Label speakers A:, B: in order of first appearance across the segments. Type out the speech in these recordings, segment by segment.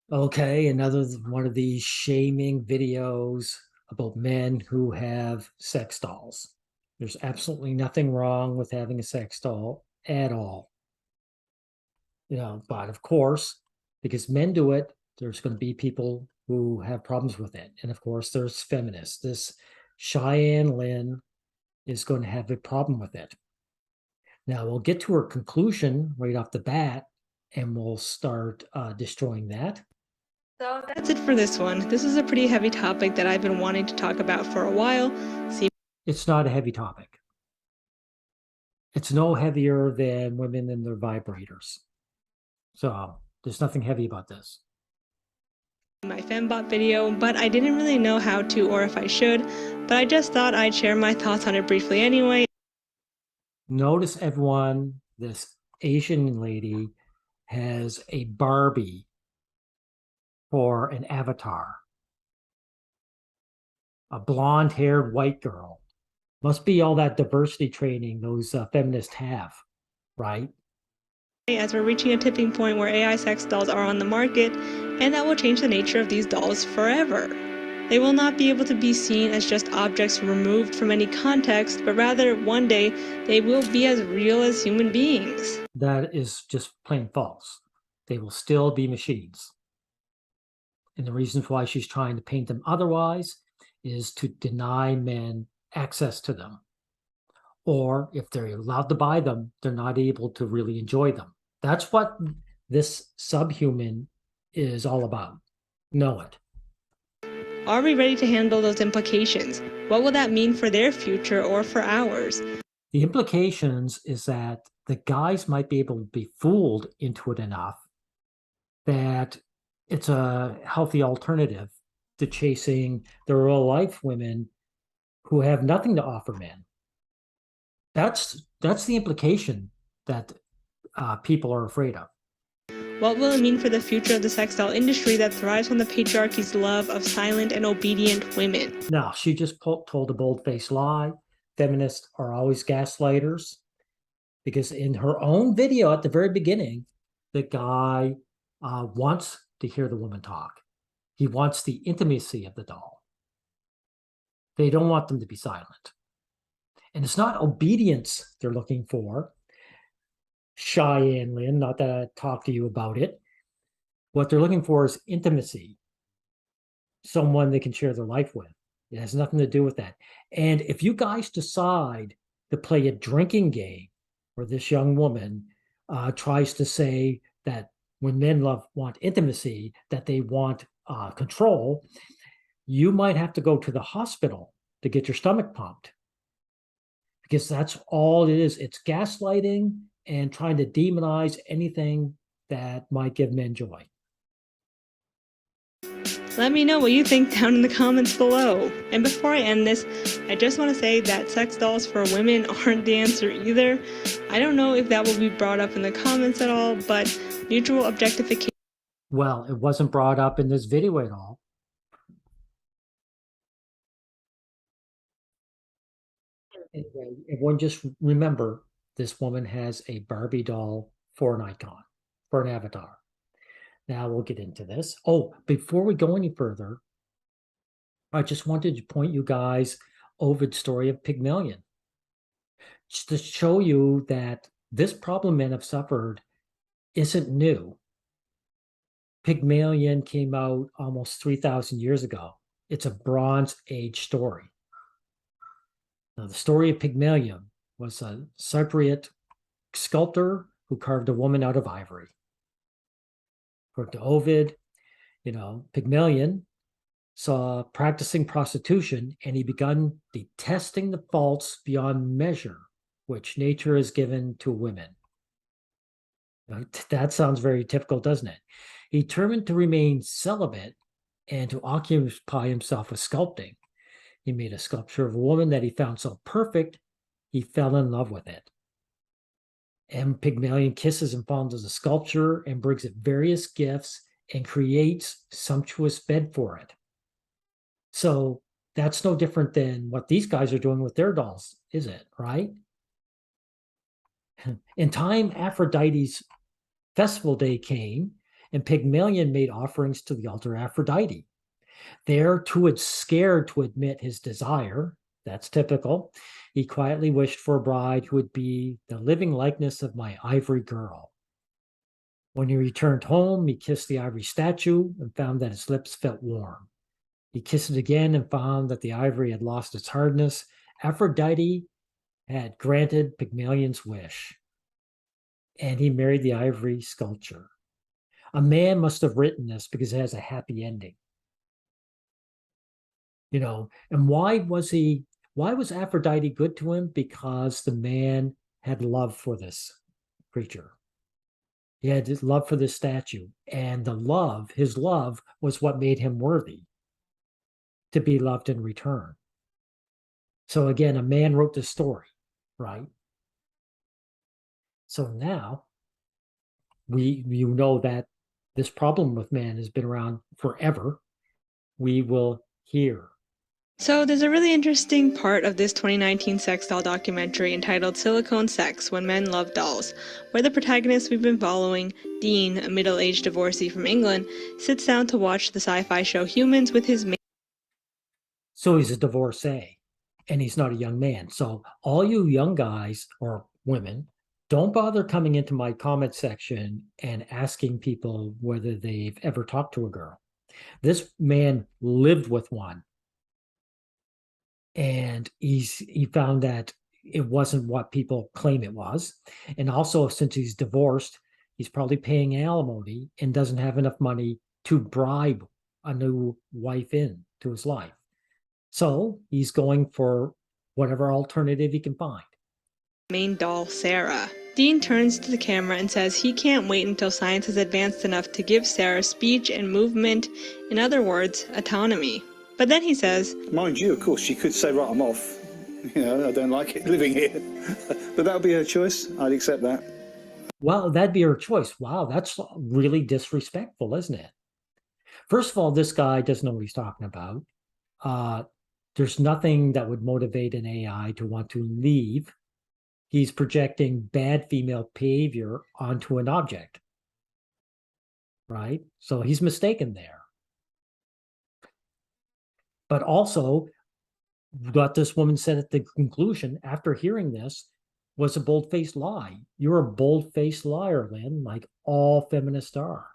A: Okay, another one of these shaming videos about men who have sex dolls. There's absolutely nothing wrong with having a sex doll at all. But of course, because men do it, there's going to be people who have problems with it. And of course, there's feminists. This Cheyenne Lynn is going to have a problem with it. Now, we'll get to her conclusion right off the bat, and we'll start destroying that.
B: So that's it for this one. This is a pretty heavy topic that I've been wanting to talk about for a while.
A: It's not a heavy topic. It's no heavier than women and their vibrators. So there's nothing heavy about this.
B: My fembot video, but I didn't really know how to or if I should, but I just thought I'd share my thoughts on it briefly anyway.
A: Notice everyone, this Asian lady has a Barbie for an avatar. A blonde-haired white girl. Must be all that diversity training those feminists have, right?
B: As we're reaching a tipping point where AI sex dolls are on the market, and that will change the nature of these dolls forever. They will not be able to be seen as just objects removed from any context, but rather one day they will be as real as human beings.
A: That is just plain false. They will still be machines. And the reasons why she's trying to paint them otherwise is to deny men access to them. Or if they're allowed to buy them, they're not able to really enjoy them. That's what this subhuman is all about. Know it.
B: Are we ready to handle those implications? What will that mean for their future or for ours?
A: The implications is that the guys might be able to be fooled into it enough that it's a healthy alternative to chasing the real life women who have nothing to offer men. That's the implication that people are afraid of.
B: What will it mean for the future of the sex doll industry that thrives on the patriarchy's love of silent and obedient women?
A: No, she just told a bold-faced lie. Feminists are always gaslighters, because in her own video at the very beginning, the guy wants to hear the woman talk. He wants the intimacy of the doll. They don't want them to be silent. And it's not obedience they're looking for. Cheyenne Lynn, not that I talked to you about it. What they're looking for is intimacy, someone they can share their life with. It has nothing to do with that. And if you guys decide to play a drinking game where this young woman tries to say that when men want intimacy, that they want control, you might have to go to the hospital to get your stomach pumped. Because that's all it is. It's gaslighting and trying to demonize anything that might give men joy.
B: Let me know what you think down in the comments below. And before I end this, I just want to say that sex dolls for women aren't the answer either. I don't know if that will be brought up in the comments at all, but mutual objectification.
A: Well, it wasn't brought up in this video at all. Anyway, everyone just remember, this woman has a Barbie doll for an icon, for an avatar. Now we'll get into this. Oh, before we go any further, I just wanted to point you guys Ovid's story of Pygmalion, just to show you that this problem men have suffered isn't new. Pygmalion came out almost 3,000 years ago. It's a Bronze Age story. Now, the story of Pygmalion was a Cypriot sculptor who carved a woman out of ivory. According to Ovid, Pygmalion saw practicing prostitution, and he begun detesting the faults beyond measure which nature has given to women. That sounds very typical, doesn't it? He determined to remain celibate and to occupy himself with sculpting. He made a sculpture of a woman that he found so perfect, he fell in love with it. And Pygmalion kisses and fondles the sculpture and brings it various gifts and creates sumptuous bed for it. So that's no different than what these guys are doing with their dolls, is it, right? In time, Aphrodite's festival day came, And Pygmalion made offerings to the altar Aphrodite. There, too, it's scared to admit his desire. That's typical. He quietly wished for a bride who would be the living likeness of my ivory girl. When he returned home, he kissed the ivory statue and found that its lips felt warm. He kissed it again and found that the ivory had lost its hardness. Aphrodite had granted Pygmalion's wish, and he married the ivory sculpture. A man must have written this because it has a happy ending. And why was Aphrodite good to him? Because the man had love for this creature. He had his love for this statue, and his love was what made him worthy to be loved in return. So again, a man wrote the story, right? So now you know that this problem with man has been around forever. We will hear.
B: So there's a really interesting part of this 2019 sex doll documentary entitled Silicone Sex, When Men Love Dolls, where the protagonist we've been following, Dean, a middle-aged divorcee from England, sits down to watch the sci-fi show Humans with his mate.
A: So he's a divorcee, and he's not a young man. So all you young guys or women, don't bother coming into my comment section and asking people whether they've ever talked to a girl. This man lived with one. And he found that it wasn't what people claim it was. And also, since he's divorced, he's probably paying alimony and doesn't have enough money to bribe a new wife into his life. So he's going for whatever alternative he can find.
B: Main doll, Sarah. Dean turns to the camera and says he can't wait until science has advanced enough to give Sarah speech and movement, in other words, autonomy. But then he says,
C: mind you, of course, she could say, right, I'm off. I don't like it living here. But that would be her choice. I'd accept that.
A: Well, that'd be her choice. Wow, that's really disrespectful, isn't it? First of all, this guy doesn't know what he's talking about. There's nothing that would motivate an AI to want to leave. He's projecting bad female behavior onto an object, right? So he's mistaken there. But also, what this woman said at the conclusion after hearing this was a bold-faced lie. You're a bold-faced liar, Lynn, like all feminists are.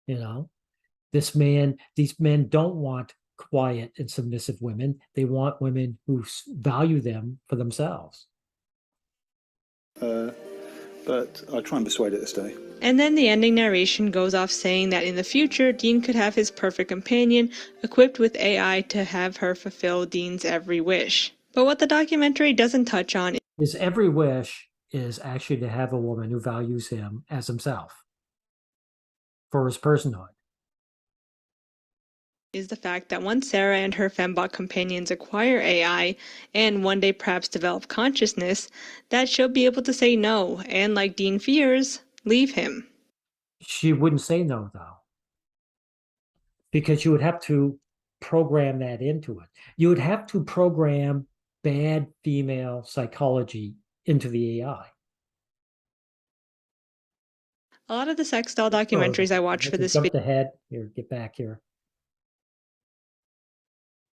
A: These men don't want quiet and submissive women. They want women who value them for themselves.
C: But I try and persuade her to stay.
B: And then the ending narration goes off saying that in the future, Dean could have his perfect companion equipped with AI to have her fulfill Dean's every wish. But what the documentary doesn't touch on
A: His every wish is actually to have a woman who values him as himself for his personhood.
B: Is the fact that once Sarah and her fembot companions acquire AI and one day perhaps develop consciousness, that she'll be able to say no and, like Dean fears, leave him.
A: She wouldn't say no, though, because you would have to program that into it. You would have to program bad female psychology into the AI.
B: A lot of the sex doll documentaries I watch for this video.
A: Jump ahead. Here, get back here.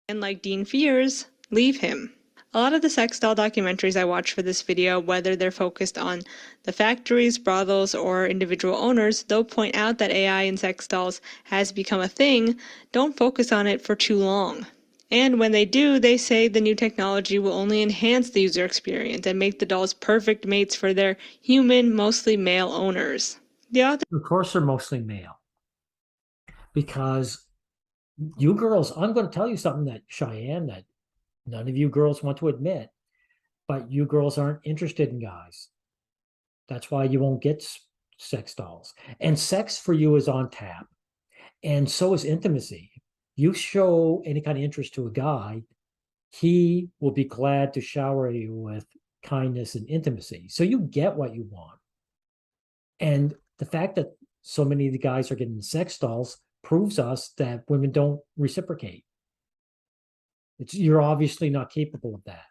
B: And like Dean fears, leave him. A lot of the sex doll documentaries I watch for this video, whether they're focused on the factories, brothels, or individual owners, they'll point out that AI in sex dolls has become a thing, don't focus on it for too long. And when they do, they say the new technology will only enhance the user experience and make the dolls perfect mates for their human, mostly male owners. Of
A: course they're mostly male. Because you girls, I'm going to tell you something that, Cheyenne, that none of you girls want to admit, but you girls aren't interested in guys. That's why you won't get sex dolls. And sex for you is on tap. And so is intimacy. You show any kind of interest to a guy, he will be glad to shower you with kindness and intimacy. So you get what you want. And the fact that so many of the guys are getting sex dolls proves us that women don't reciprocate. You're obviously not capable of that.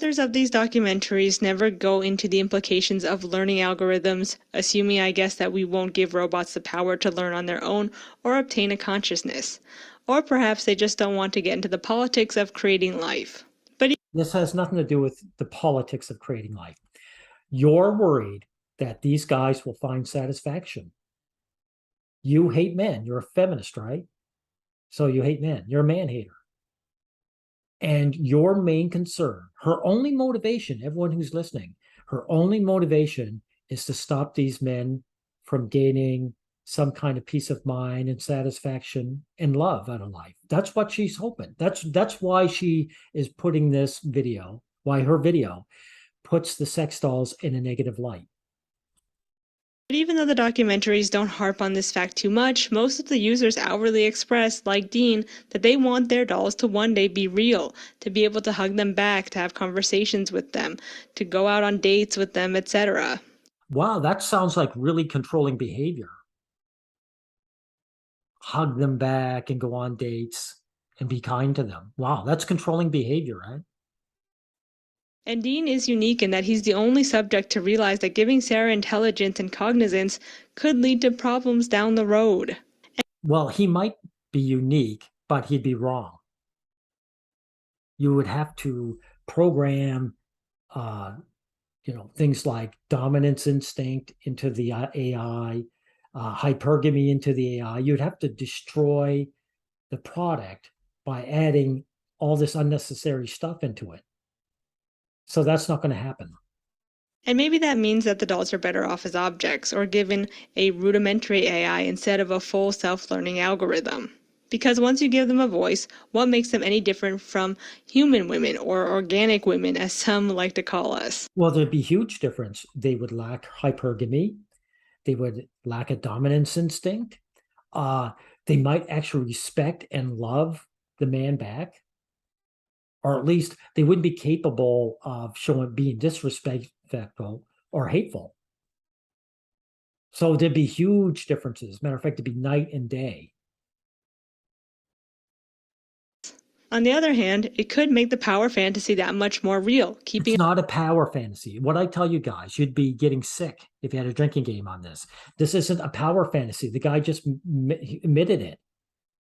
B: Authors of these documentaries never go into the implications of learning algorithms, assuming, I guess, that we won't give robots the power to learn on their own or obtain a consciousness. Or perhaps they just don't want to get into the politics of creating life. But
A: This has nothing to do with the politics of creating life. You're worried that these guys will find satisfaction. You hate men. You're a feminist, right? So you hate men. You're a man hater. And your main concern, her only motivation, everyone who's listening, her only motivation is to stop these men from gaining some kind of peace of mind and satisfaction and love out of life. That's what she's hoping. That's why she is putting this video, why her video puts the sex dolls in a negative light.
B: even though the documentaries don't harp on this fact too much, most of the users outwardly express, like Dean, that they want their dolls to one day be real, to be able to hug them back, to have conversations with them, to go out on dates with them, etc.
A: Wow, that sounds like really controlling behavior. Hug them back and go on dates and be kind to them. Wow, that's controlling behavior, right?
B: And Dean is unique in that he's the only subject to realize that giving Sarah intelligence and cognizance could lead to problems down the road.
A: Well, he might be unique, but he'd be wrong. You would have to program, things like dominance instinct into the AI, hypergamy into the AI. You'd have to destroy the product by adding all this unnecessary stuff into it. So that's not going to happen.
B: And maybe that means that the dolls are better off as objects, or given a rudimentary AI instead of a full self-learning algorithm. Because once you give them a voice, what makes them any different from human women, or organic women, as some like to call us?
A: Well, there'd be a huge difference. They would lack hypergamy. They would lack a dominance instinct. They might actually respect and love the man back. Or at least they wouldn't be capable of being disrespectful or hateful. So there'd be huge differences. Matter of fact, it'd be night and day.
B: On the other hand, it could make the power fantasy that much more real, keeping
A: It's not a power fantasy. What I tell you guys, you'd be getting sick if you had a drinking game on this. This isn't a power fantasy. The guy just admitted it.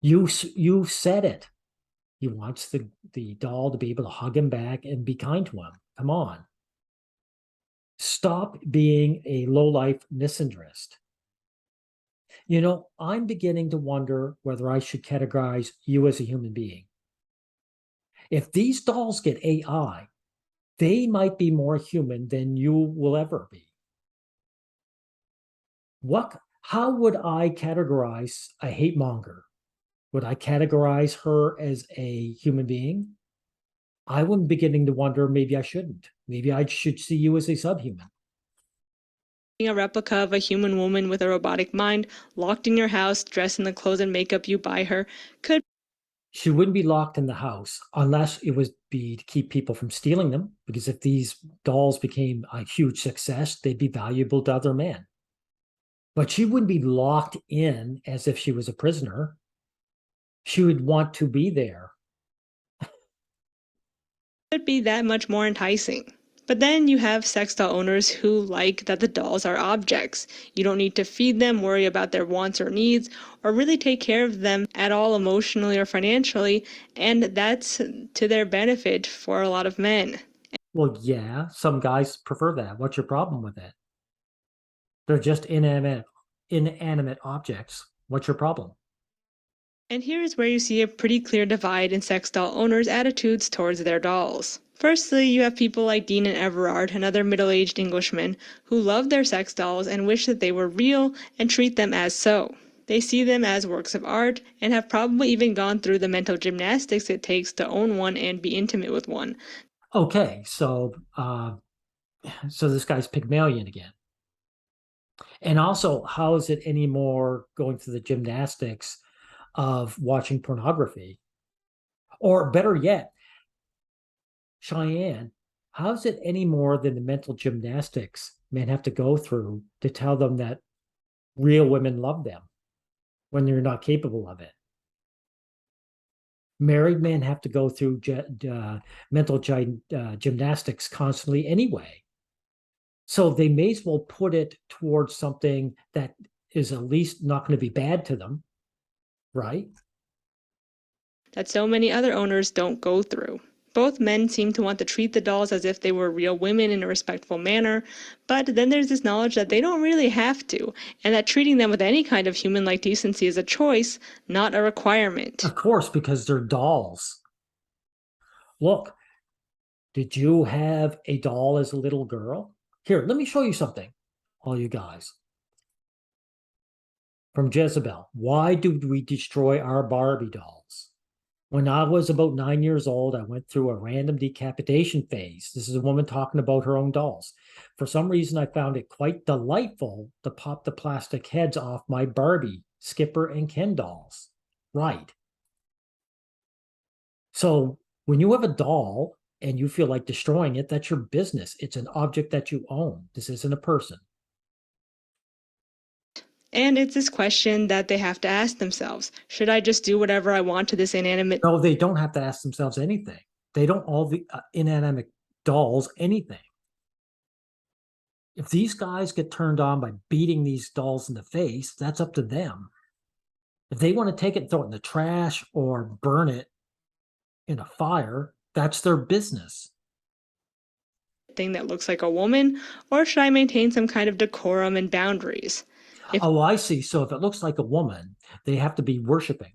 A: You said it. He wants the doll to be able to hug him back and be kind to him. Come on. Stop being a low-life misandrist. I'm beginning to wonder whether I should categorize you as a human being. If these dolls get AI, they might be more human than you will ever be. How would I categorize a hate monger? Would I categorize her as a human being? I'm beginning to wonder maybe I shouldn't. Maybe I should see you as a subhuman.
B: A replica of a human woman with a robotic mind, locked in your house, dressed in the clothes and makeup you buy her, could...
A: She wouldn't be locked in the house unless it would be to keep people from stealing them, because if these dolls became a huge success, they'd be valuable to other men. But she wouldn't be locked in as if she was a prisoner. She would want to be there.
B: Could be that much more enticing. But then you have sex doll owners who like that the dolls are objects. You don't need to feed them, worry about their wants or needs, or really take care of them at all emotionally or financially, and that's to their benefit for a lot of men.
A: Well, yeah, some guys prefer that. What's your problem with it? They're just inanimate objects. What's your problem?
B: And here is where you see a pretty clear divide in sex doll owners' attitudes towards their dolls. Firstly, you have people like Dean and Everard, another middle-aged Englishmen, who love their sex dolls and wish that they were real and treat them as so. They see them as works of art and have probably even gone through the mental gymnastics it takes to own one and be intimate with one.
A: Okay, so this guy's Pygmalion again. And also, how is it any more going through the gymnastics of watching pornography? Or better yet, Cheyenne, how is it any more than the mental gymnastics men have to go through to tell them that real women love them when they're not capable of it? Married men have to go through mental gymnastics constantly anyway. So they may as well put it towards something that is at least not going to be bad to them, right?
B: That so many other owners don't go through. Both men seem to want to treat the dolls as if they were real women in a respectful manner, but then there's this knowledge that they don't really have to, and that treating them with any kind of human-like decency is a choice, not a requirement.
A: Of course, because they're dolls. Look, did you have a doll as a little girl? Here, let me show you something, all you guys. From Jezebel, why did we destroy our Barbie dolls? When I was about 9 years old, I went through a random decapitation phase. This is a woman talking about her own dolls. For some reason, I found it quite delightful to pop the plastic heads off my Barbie, Skipper, and Ken dolls. Right. So when you have a doll and you feel like destroying it, that's your business. It's an object that you own. This isn't a person.
B: And it's this question that they have to ask themselves. Should I just do whatever I want to this inanimate?
A: No, they don't have to ask themselves anything. They don't all the inanimate dolls anything. If these guys get turned on by beating these dolls in the face, that's up to them. If they want to take it and throw it in the trash or burn it in a fire, that's their business.
B: Thing that looks like a woman, or should I maintain some kind of decorum and boundaries?
A: Oh, I see. So if it looks like a woman, they have to be worshiping.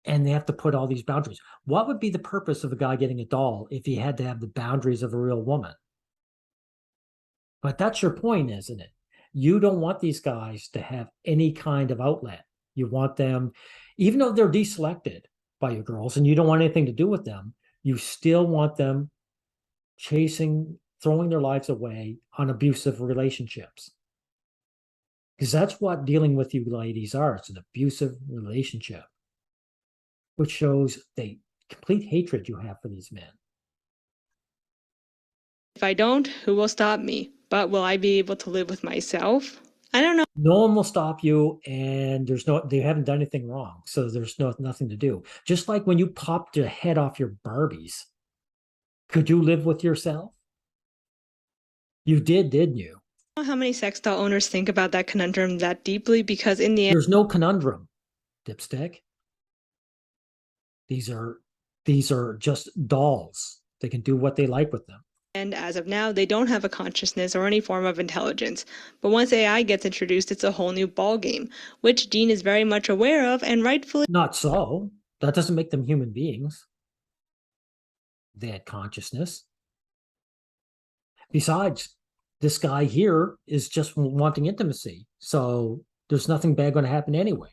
A: And they have to put all these boundaries. What would be the purpose of a guy getting a doll if he had to have the boundaries of a real woman? But that's your point, isn't it? You don't want these guys to have any kind of outlet. You want them, even though they're deselected by your girls and you don't want anything to do with them, you still want them chasing, throwing their lives away on abusive relationships. Because that's what dealing with you ladies are. It's an abusive relationship, which shows the complete hatred you have for these men.
B: If I don't, who will stop me? But will I be able to live with myself? I don't know.
A: No one will stop you, and they haven't done anything wrong, so there's nothing to do. Just like when you popped the head off your Barbies, could you live with yourself? You did, didn't you?
B: I don't know how many sex doll owners think about that conundrum that deeply, because in the end,
A: There's no conundrum, dipstick. These are just dolls. They can do what they like with them.
B: and as of now, they don't have a consciousness or any form of intelligence. But once AI gets introduced, it's a whole new ballgame, which Dean is very much aware of, and rightfully.
A: Not so. That doesn't make them human beings. They had consciousness. Besides, this guy here is just wanting intimacy. So there's nothing bad going to happen anyway.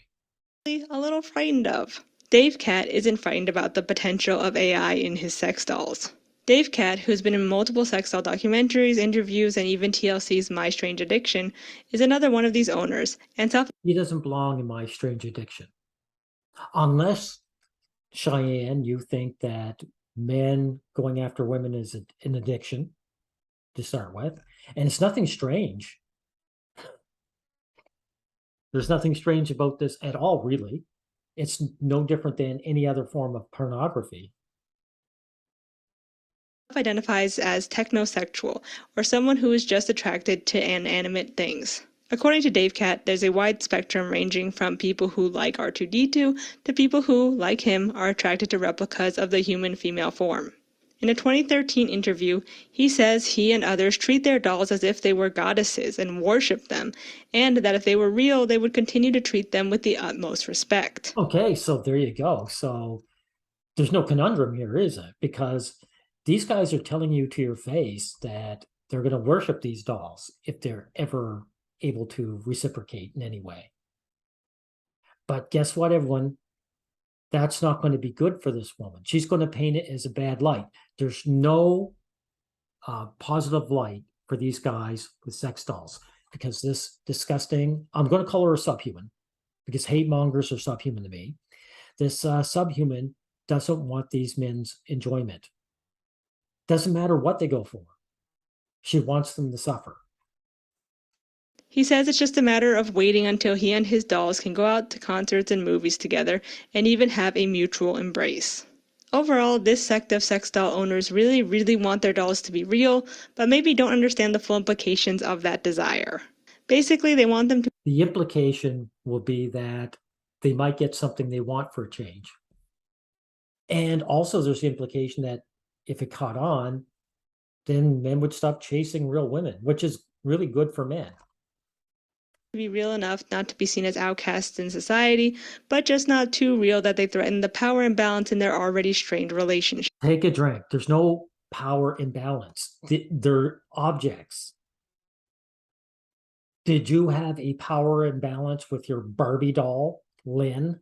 B: A little frightened of. Dave Cat isn't frightened about the potential of AI in his sex dolls. Dave Cat, who's been in multiple sex doll documentaries, interviews, and even TLC's My Strange Addiction, is another one of these owners, and
A: he doesn't belong in My Strange Addiction. Unless, Cheyenne, you think that men going after women is an addiction to start with, and it's nothing strange. There's nothing strange about this at all, really. It's no different than any other form of pornography.
B: Identifies as technosexual, or someone who is just attracted to inanimate things. According to Dave Cat, there's a wide spectrum ranging from people who like R2-D2 to people who, like him, are attracted to replicas of the human female form. In a 2013 interview, he says he and others treat their dolls as if they were goddesses and worship them, and that if they were real, they would continue to treat them with the utmost respect.
A: Okay, so there you go. So there's no conundrum here, is it? Because these guys are telling you to your face that they're going to worship these dolls if they're ever able to reciprocate in any way. But guess what, everyone? That's not going to be good for this woman. She's going to paint it as a bad light. There's no positive light for these guys with sex dolls, because this disgusting, I'm going to call her a subhuman, because hate mongers are subhuman to me. This subhuman doesn't want these men's enjoyment. Doesn't matter what they go for. She wants them to suffer.
B: He says it's just a matter of waiting until he and his dolls can go out to concerts and movies together and even have a mutual embrace. Overall, this sect of sex doll owners really, really want their dolls to be real, but maybe don't understand the full implications of that desire. Basically, they want them to.
A: The implication will be that they might get something they want for a change. And also, there's the implication that if it caught on, then men would stop chasing real women, which is really good for men.
B: Be real enough not to be seen as outcasts in society, but just not too real that they threaten the power imbalance in their already strained relationship.
A: Take a drink. There's no power imbalance. They're objects. Did you have a power imbalance with your Barbie doll, Lynn?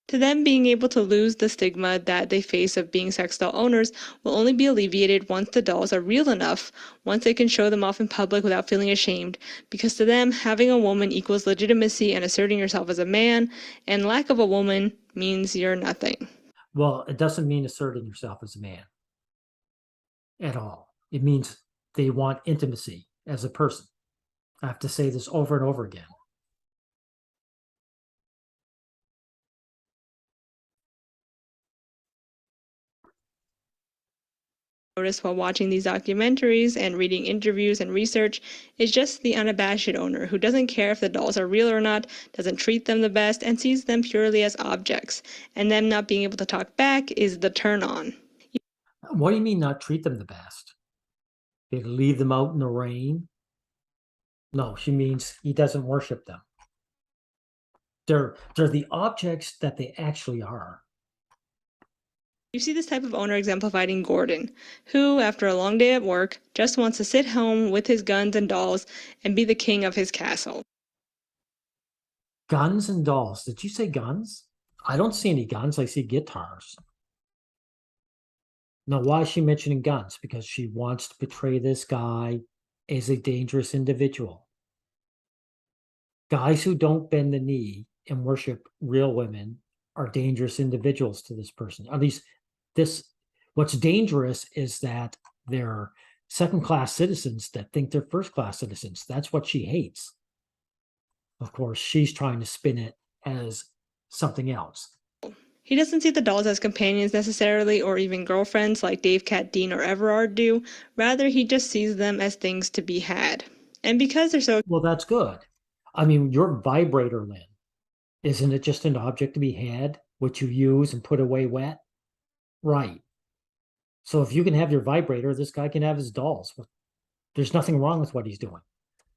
B: To them, being able to lose the stigma that they face of being sex doll owners will only be alleviated once the dolls are real enough, once they can show them off in public without feeling ashamed, because to them, having a woman equals legitimacy and asserting yourself as a man, and lack of a woman means you're nothing.
A: Well, it doesn't mean asserting yourself as a man at all. It means they want intimacy as a person. I have to say this over and over again.
B: Notice while watching these documentaries and reading interviews and research is just the unabashed owner who doesn't care if the dolls are real or not, doesn't treat them the best, and sees them purely as objects. And them not being able to talk back is the turn on.
A: What do you mean not treat them the best? They leave them out in the rain? No, she means he doesn't worship them. They're the objects that they actually are.
B: You see this type of owner exemplified in Gordon, who, after a long day at work, just wants to sit home with his guns and dolls and be the king of his castle.
A: Guns and dolls. Did you say guns? I don't see any guns. I see guitars. Now, why is she mentioning guns? Because she wants to portray this guy as a dangerous individual. Guys who don't bend the knee and worship real women are dangerous individuals to this person. At least what's dangerous is that they're second-class citizens that think they're first-class citizens. That's what she hates. Of course, she's trying to spin it as something else.
B: He doesn't see the dolls as companions necessarily, or even girlfriends like Dave, Cat, Dean, or Everard do. Rather, he just sees them as things to be had. And because they're so.
A: Well, that's good. I mean, your vibrator, Lynn, isn't it just an object to be had, which you use and put away wet? Right. So if you can have your vibrator, this guy can have his dolls. There's nothing wrong with what he's doing.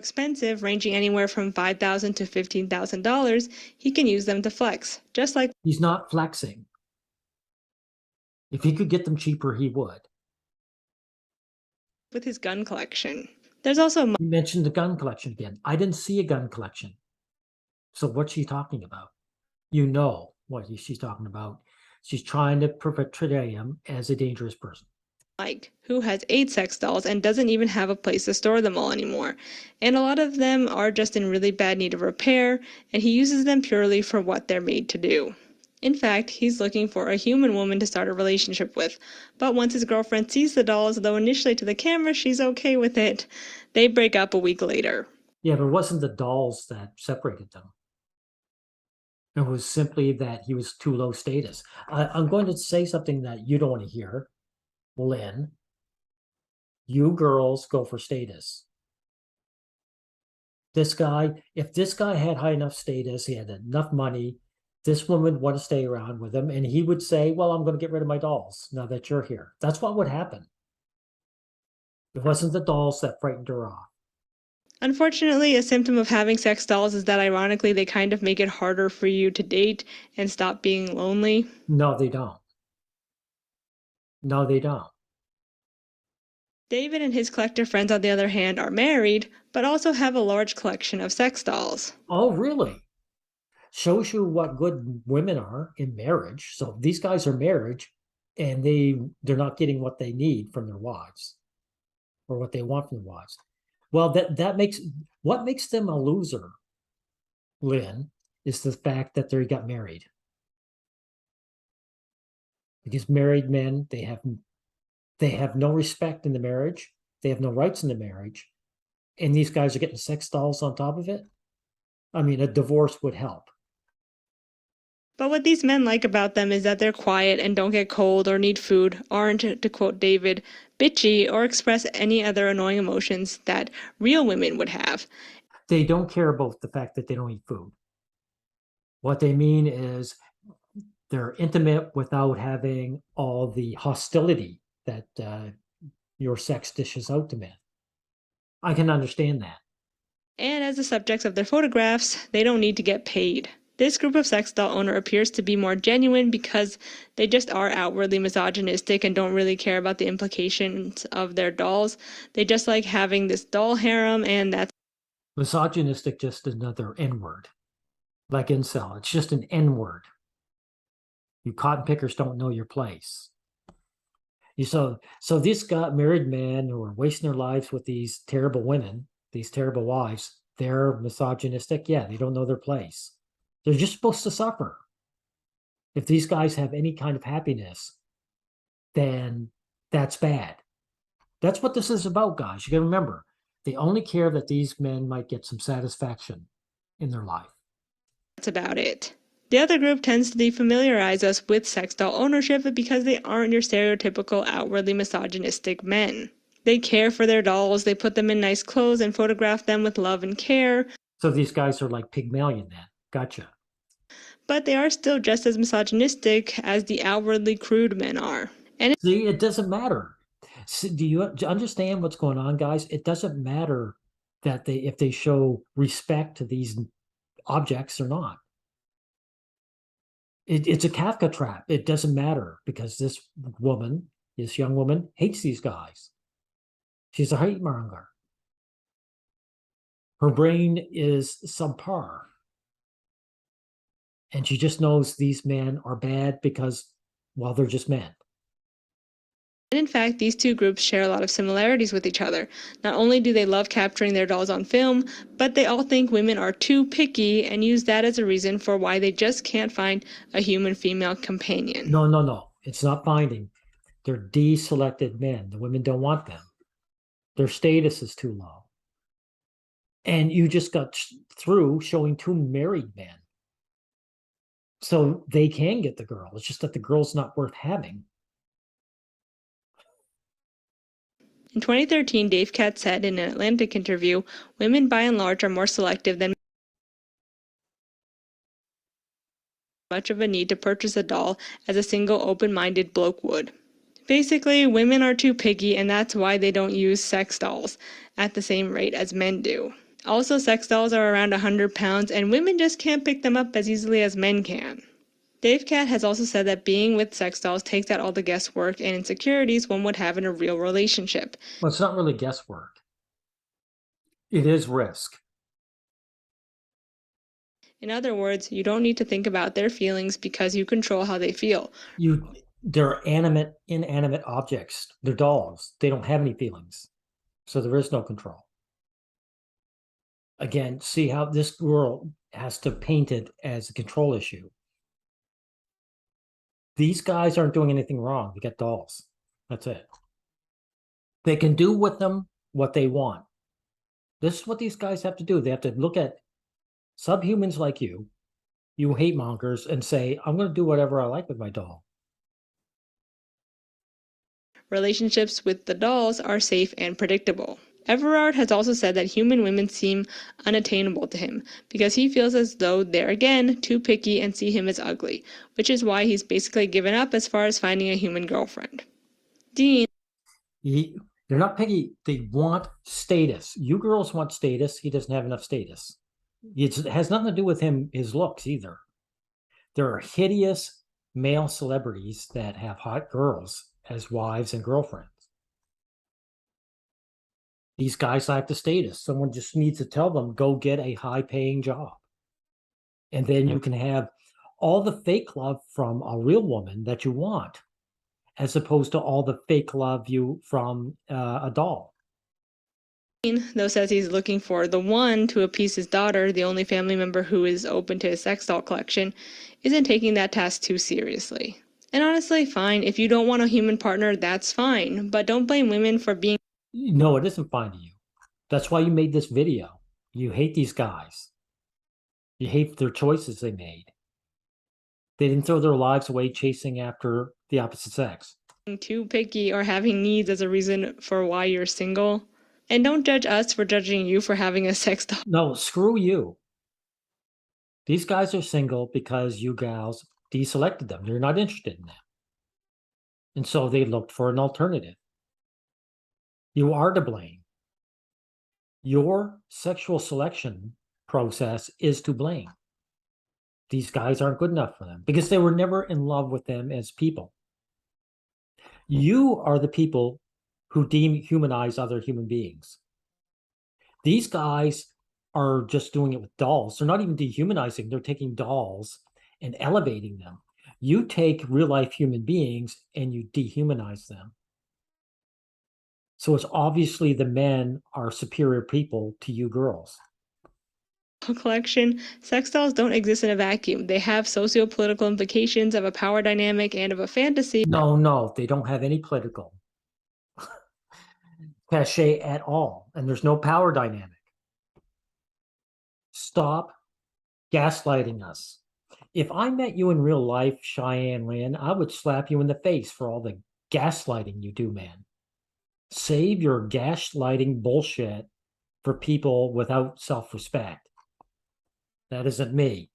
B: Expensive, ranging anywhere from $5,000 to $15,000, he can use them to flex, just like.
A: He's not flexing. If he could get them cheaper, he would.
B: With his gun collection. There's also.
A: You mentioned the gun collection again. I didn't see a gun collection. So what's she talking about? You know what she's talking about. She's trying to portray him as a dangerous person.
B: Mike, who has 8 sex dolls and doesn't even have a place to store them all anymore. And a lot of them are just in really bad need of repair, and he uses them purely for what they're made to do. In fact, he's looking for a human woman to start a relationship with, but once his girlfriend sees the dolls, though initially to the camera she's okay with it, they break up a week later.
A: Yeah, but it wasn't the dolls that separated them. It was simply that he was too low status. I'm going to say something that you don't want to hear. Lynn, you girls go for status. This guy, if this guy had high enough status, he had enough money, this woman would want to stay around with him, and he would say, well, I'm going to get rid of my dolls now that you're here. That's what would happen. It wasn't the dolls that frightened her off.
B: Unfortunately, a symptom of having sex dolls is that ironically they kind of make it harder for you to date and stop being lonely.
A: No, they don't. No, they don't.
B: David and his collector friends, on the other hand, are married, but also have a large collection of sex dolls.
A: Oh, really? Shows you what good women are in marriage. So these guys are marriage, and they're not getting what they need from their wives, or what they want from their wives. Well, that makes what makes them a loser, Lynn, is the fact that they got married. Because married men, they have no respect in the marriage, they have no rights in the marriage, and these guys are getting sex dolls on top of it. I mean, a divorce would help.
B: But what these men like about them is that they're quiet and don't get cold or need food, aren't, to quote David, bitchy or express any other annoying emotions that real women would have.
A: They don't care about the fact that they don't eat food. What they mean is they're intimate without having all the hostility that your sex dishes out to men. I can understand that.
B: And as the subjects of their photographs, they don't need to get paid. This group of sex doll owner appears to be more genuine because they just are outwardly misogynistic and don't really care about the implications of their dolls. They just like having this doll harem, and that's
A: Misogynistic, just another N word, like incel. It's just an N word. You cotton pickers don't know your place. So these got married men who are wasting their lives with these terrible women, these terrible wives. They're misogynistic. Yeah, they don't know their place. They're just supposed to suffer. If these guys have any kind of happiness, then that's bad. That's what this is about, guys. You got to remember, they only care that these men might get some satisfaction in their life.
B: That's about it. The other group tends to defamiliarize us with sex doll ownership because they aren't your stereotypical outwardly misogynistic men. They care for their dolls, they put them in nice clothes and photograph them with love and care.
A: So these guys are like Pygmalion then. Gotcha.
B: But they are still just as misogynistic as the outwardly crude men are. And
A: see, it doesn't matter. See, do you understand what's going on, guys? It doesn't matter that if they show respect to these objects or not. It's a Kafka trap. It doesn't matter because this young woman, hates these guys. She's a hate monger. Her brain is subpar. And she just knows these men are bad because, well, they're just men.
B: And in fact, these two groups share a lot of similarities with each other. Not only do they love capturing their dolls on film, but they all think women are too picky and use that as a reason for why they just can't find a human female companion.
A: No. It's not finding. They're deselected men. The women don't want them. Their status is too low. And you just got through showing two married men. So they can get the girl. It's just that the girl's not worth having.
B: In 2013, Dave Katz said in an Atlantic interview, women by and large are more selective than much of a need to purchase a doll as a single open-minded bloke would. Basically, women are too picky, and that's why they don't use sex dolls at the same rate as men do. Also, sex dolls are around 100 pounds, and women just can't pick them up as easily as men can. Dave Cat has also said that being with sex dolls takes out all the guesswork and insecurities one would have in a real relationship.
A: Well, it's not really guesswork. It is risk.
B: In other words, you don't need to think about their feelings because you control how they feel.
A: They're inanimate objects. They're dolls. They don't have any feelings. So there is no control. Again, see how this girl has to paint it as a control issue. These guys aren't doing anything wrong. They got dolls. That's it. They can do with them what they want. This is what these guys have to do. They have to look at subhumans like you hate mongers, and say, I'm going to do whatever I like with my doll.
B: Relationships with the dolls are safe and predictable. Everard has also said that human women seem unattainable to him because he feels as though they're again too picky and see him as ugly, which is why he's basically given up as far as finding a human girlfriend. Dean.
A: They're not picky. They want status. You girls want status. He doesn't have enough status. It has nothing to do with his looks either. There are hideous male celebrities that have hot girls as wives and girlfriends. These guys lack the status. Someone just needs to tell them, go get a high-paying job. And then you can have all the fake love from a real woman that you want, as opposed to all the fake love from a doll.
B: Though says he's looking for the one to appease his daughter, the only family member who is open to his sex doll collection, isn't taking that task too seriously. And honestly, fine, if you don't want a human partner, that's fine, but don't blame women for being...
A: No, it isn't fine to you. That's why you made this video. You hate these guys. You hate their choices they made. They didn't throw their lives away chasing after the opposite sex.
B: Too picky or having needs as a reason for why you're single. And don't judge us for judging you for having a sex doll.
A: No, screw you. These guys are single because you gals deselected them. You're not interested in them. And so they looked for an alternative. You are to blame. Your sexual selection process is to blame. These guys aren't good enough for them because they were never in love with them as people. You are the people who dehumanize other human beings. These guys are just doing it with dolls. They're not even dehumanizing. They're taking dolls and elevating them. You take real life human beings and you dehumanize them. So it's obviously the men are superior people to you girls.
B: Collection, sex dolls don't exist in a vacuum. They have sociopolitical implications of a power dynamic and of a fantasy.
A: No, they don't have any political cachet at all. And there's no power dynamic. Stop gaslighting us. If I met you in real life, Cheyenne Lynn, I would slap you in the face for all the gaslighting you do, man. Save your gaslighting bullshit for people without self-respect. That isn't me.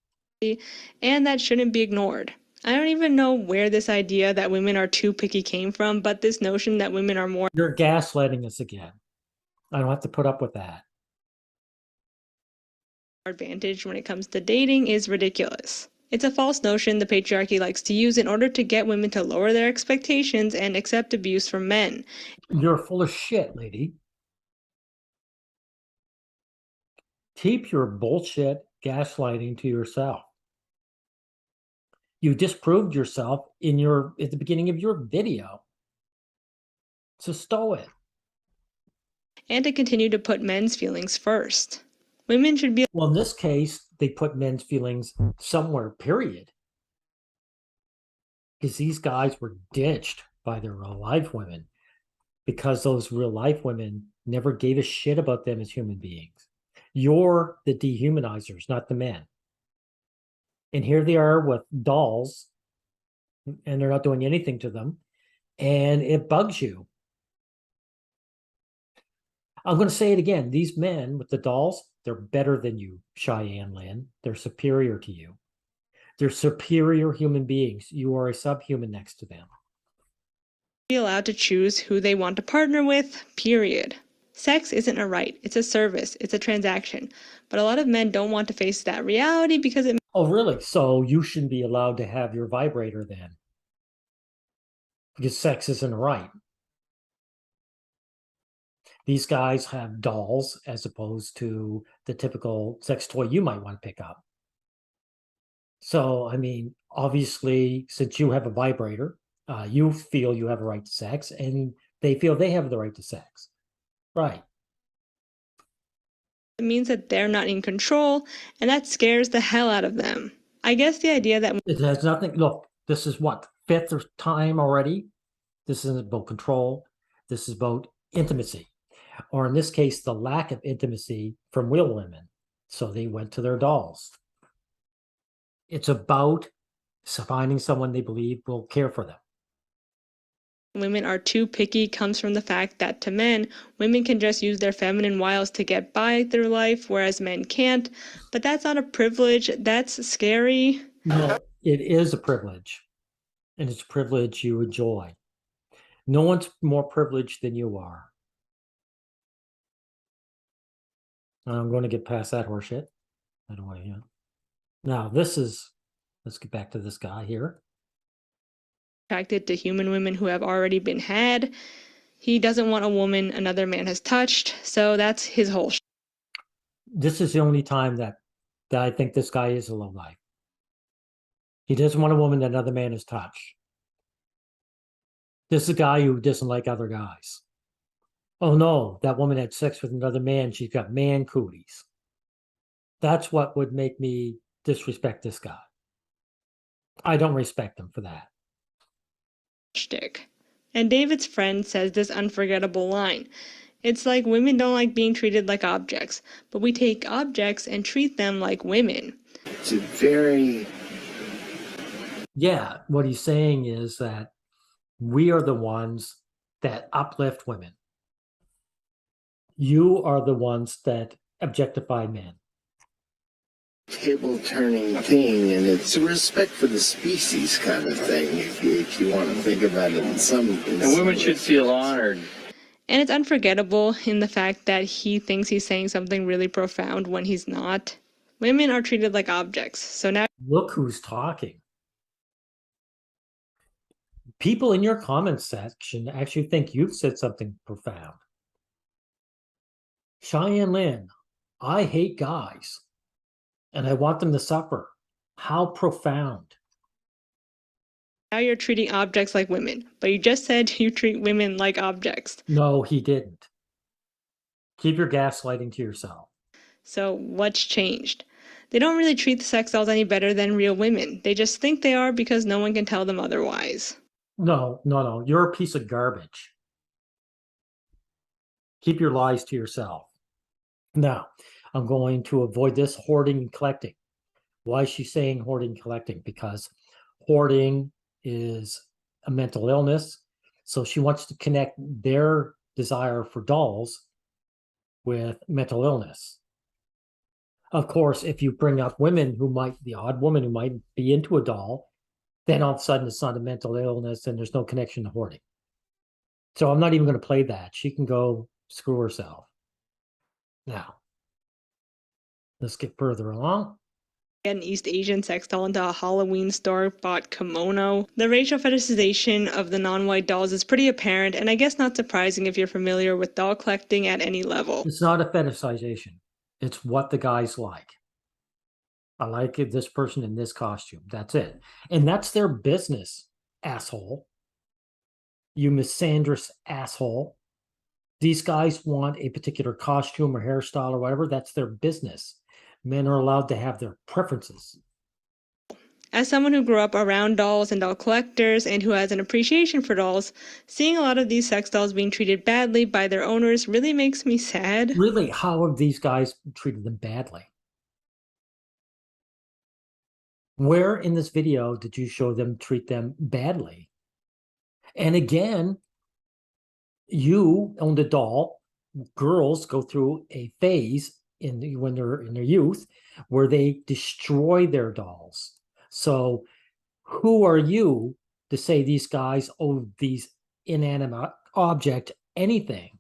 B: And that shouldn't be ignored. I don't even know where this idea that women are too picky came from, but this notion that women are more
A: You're gaslighting us again. I don't have to put up with that.
B: advantage when it comes to dating is ridiculous. It's a false notion the patriarchy likes to use in order to get women to lower their expectations and accept abuse from men.
A: You're full of shit, lady. Keep your bullshit gaslighting to yourself. You disproved yourself at the beginning of your video. So stow it.
B: And to continue to put men's feelings first. Women should be.
A: Well, in this case, they put men's feelings somewhere, period. Because these guys were ditched by their real life women because those real life women never gave a shit about them as human beings. You're the dehumanizers, not the men. And here they are with dolls, and they're not doing anything to them, and it bugs you. I'm going to say it again. These men with the dolls, they're better than you, Cheyenne Lynn. They're superior to you. They're superior human beings. You are a subhuman next to them.
B: Be allowed to choose who they want to partner with, period. Sex isn't a right, it's a service, it's a transaction. But a lot of men don't want to face that reality because it.
A: Oh, really? So you shouldn't be allowed to have your vibrator then? Because sex isn't a right. These guys have dolls as opposed to the typical sex toy you might want to pick up. So, I mean, obviously, since you have a vibrator, you feel you have a right to sex, and they feel they have the right to sex. Right.
B: It means that they're not in control, and that scares the hell out of them. I guess the idea that.
A: It has nothing. Look, this is what, fifth time already? This isn't about control. This is about intimacy. Or in this case, the lack of intimacy from real women. So they went to their dolls. It's about finding someone they believe will care for them.
B: Women are too picky comes from the fact that to men, women can just use their feminine wiles to get by through life, whereas men can't. But that's not a privilege. That's scary.
A: No, it is a privilege. And it's a privilege you enjoy. No one's more privileged than you are. I'm going to get past that horseshit. I don't want to. Now, let's get back to this guy here.
B: Attracted to human women who have already been had. He doesn't want a woman another man has touched, so that's his whole.
A: This is the only time that I think this guy is a lowlife. He doesn't want a woman that another man has touched. This is a guy who doesn't like other guys. Oh no, that woman had sex with another man. She's got man cooties. That's what would make me disrespect this guy. I don't respect him for that.
B: Shtick. And David's friend says this unforgettable line. It's like women don't like being treated like objects, but we take objects and treat them like women.
D: It's a very...
A: Yeah, what he's saying is that we are the ones that uplift women. You are the ones that objectify men.
D: Table turning thing, and it's a respect for the species kind of thing, if you want to think about it in some
E: and women should feel honored.
B: And it's unforgettable in the fact that he thinks he's saying something really profound when he's not. Women are treated like objects, so now
A: look who's talking. People in your comments section actually think you've said something profound. Cheyenne Lynn, I hate guys and I want them to suffer. How profound.
B: now you're treating objects like women, but you just said you treat women like objects.
A: No, he didn't. Keep your gaslighting to yourself.
B: So what's changed? They don't really treat the sex dolls any better than real women. They just think they are because no one can tell them otherwise.
A: No. You're a piece of garbage. Keep your lies to yourself. Now, I'm going to avoid this hoarding and collecting. Why is she saying hoarding and collecting? Because hoarding is a mental illness. So she wants to connect their desire for dolls with mental illness. Of course, if you bring up women who might, the odd woman who might be into a doll, then all of a sudden it's not a mental illness and there's no connection to hoarding. So I'm not even going to play that. She can go screw herself. Now, let's get further along.
B: Get an East Asian sex doll into a Halloween store-bought kimono. The racial fetishization of the non-white dolls is pretty apparent, and I guess not surprising if you're familiar with doll collecting at any level.
A: It's not a fetishization. It's what the guys like. I like this person in this costume. That's it. And that's their business, asshole. You misandrous asshole. These guys want a particular costume or hairstyle or whatever. That's their business. Men are allowed to have their preferences.
B: As someone who grew up around dolls and doll collectors and who has an appreciation for dolls, seeing a lot of these sex dolls being treated badly by their owners really makes me sad.
A: Really, how have these guys treated them badly? Where in this video did you show them treat them badly? And again, you owned a doll. Girls go through a phase when they're in their youth where they destroy their dolls. So who are you to say these guys owe these inanimate object anything?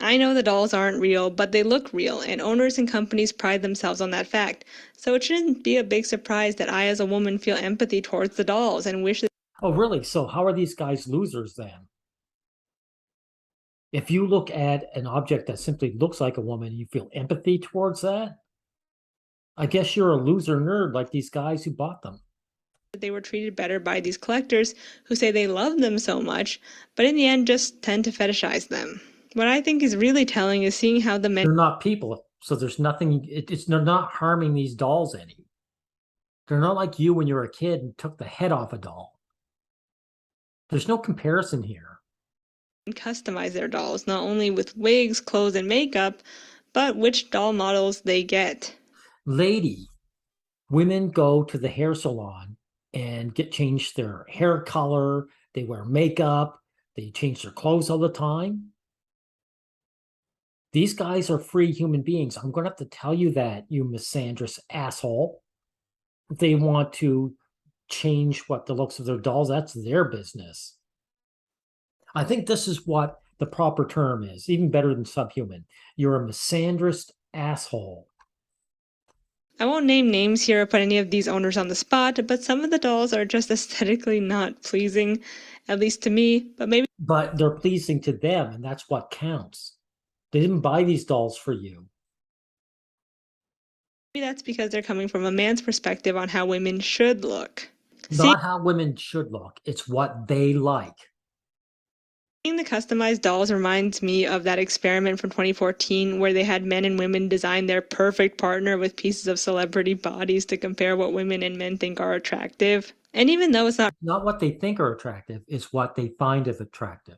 B: I know the dolls aren't real, but they look real, and owners and companies pride themselves on that fact. So it shouldn't be a big surprise that I, as a woman, feel empathy towards the dolls and wish that...
A: Oh, really? So how are these guys losers then? If you look at an object that simply looks like a woman, you feel empathy towards that? I guess you're a loser nerd like these guys who bought them.
B: They were treated better by these collectors who say they love them so much, but in the end just tend to fetishize them. What I think is really telling is seeing how the men...
A: They're not people, so there's nothing... they're not harming these dolls any. They're not like you when you were a kid and took the head off a doll. There's no comparison here.
B: Customize their dolls, not only with wigs, clothes, and makeup, but which doll models they get.
A: Lady, women go to the hair salon and change their hair color, they wear makeup, they change their clothes all the time. These guys are free human beings. I'm going to have to tell you that, you misandrous asshole. If they want to change what the looks of their dolls, that's their business. I think this is what the proper term is, even better than subhuman. You're a misandrous asshole.
B: I won't name names here or put any of these owners on the spot, but some of the dolls are just aesthetically not pleasing, at least to me,
A: but they're pleasing to them, and that's what counts. They didn't buy these dolls for you.
B: Maybe that's because they're coming from a man's perspective on how women should look.
A: Not how women should look, it's what they like.
B: Seeing the customized dolls reminds me of that experiment from 2014 where they had men and women design their perfect partner with pieces of celebrity bodies to compare what women and men think are attractive. And even though it's
A: not what they think are attractive, it's what they find as attractive.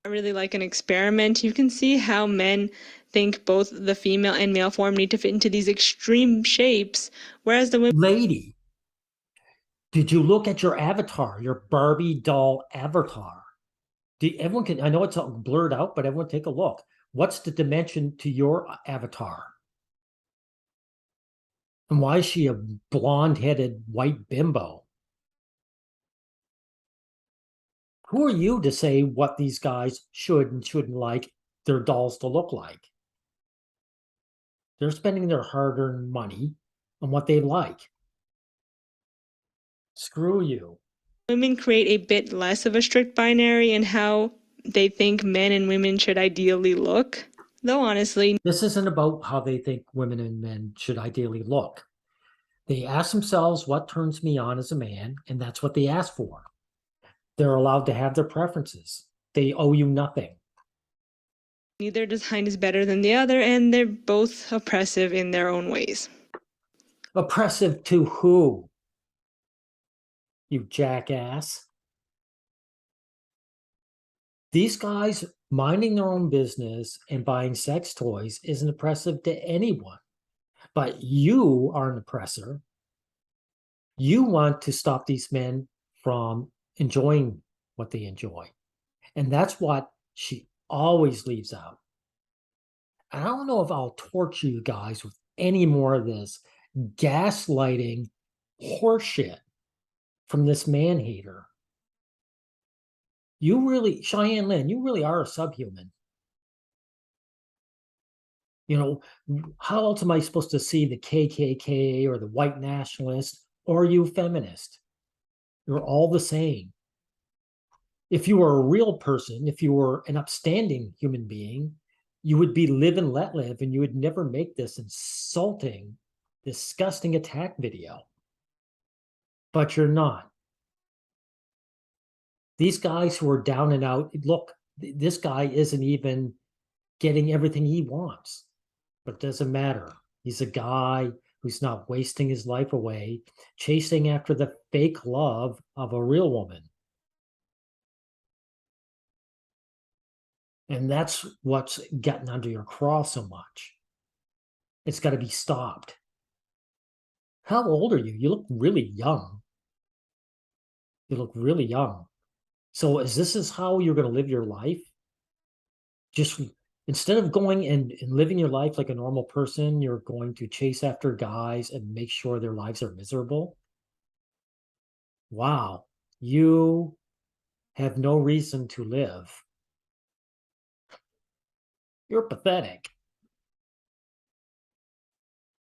B: really like an experiment, you can see how men think both the female and male form need to fit into these extreme shapes, whereas the women.
A: Lady, did you look at your avatar, your Barbie doll avatar? Everyone can, I know it's all blurred out, but everyone take a look. What's the dimension to your avatar? And why is she a blonde-headed white bimbo? Who are you to say what these guys should and shouldn't like their dolls to look like? They're spending their hard-earned money on what they like. Screw you.
B: Women create a bit less of a strict binary in how they think men and women should ideally look. Though honestly,
A: this isn't about how they think women and men should ideally look. They ask themselves what turns me on as a man, and that's what they ask for. They're allowed to have their preferences. They owe you nothing.
B: Neither design is better than the other, and they're both oppressive in their own ways.
A: Oppressive to who? You jackass. These guys minding their own business and buying sex toys isn't oppressive to anyone. But you are an oppressor. You want to stop these men from enjoying what they enjoy. And that's what she always leaves out. I don't know if I'll torture you guys with any more of this gaslighting horseshit from this man hater. You really, Cheyenne Lynn, you really are a subhuman. You know, how else am I supposed to see the KKK or the white nationalist or you feminist? You're all the same. If you were a real person, if you were an upstanding human being, you would be live and let live, and you would never make this insulting, disgusting attack video. But you're not. These guys who are down and out, look, this guy isn't even getting everything he wants, but it doesn't matter. He's a guy who's not wasting his life away chasing after the fake love of a real woman. And that's what's getting under your craw so much. It's got to be stopped. How old are you? You look really young. You look really young. So is this how you're going to live your life? Just instead of going and living your life like a normal person, you're going to chase after guys and make sure their lives are miserable? Wow. You have no reason to live. You're pathetic.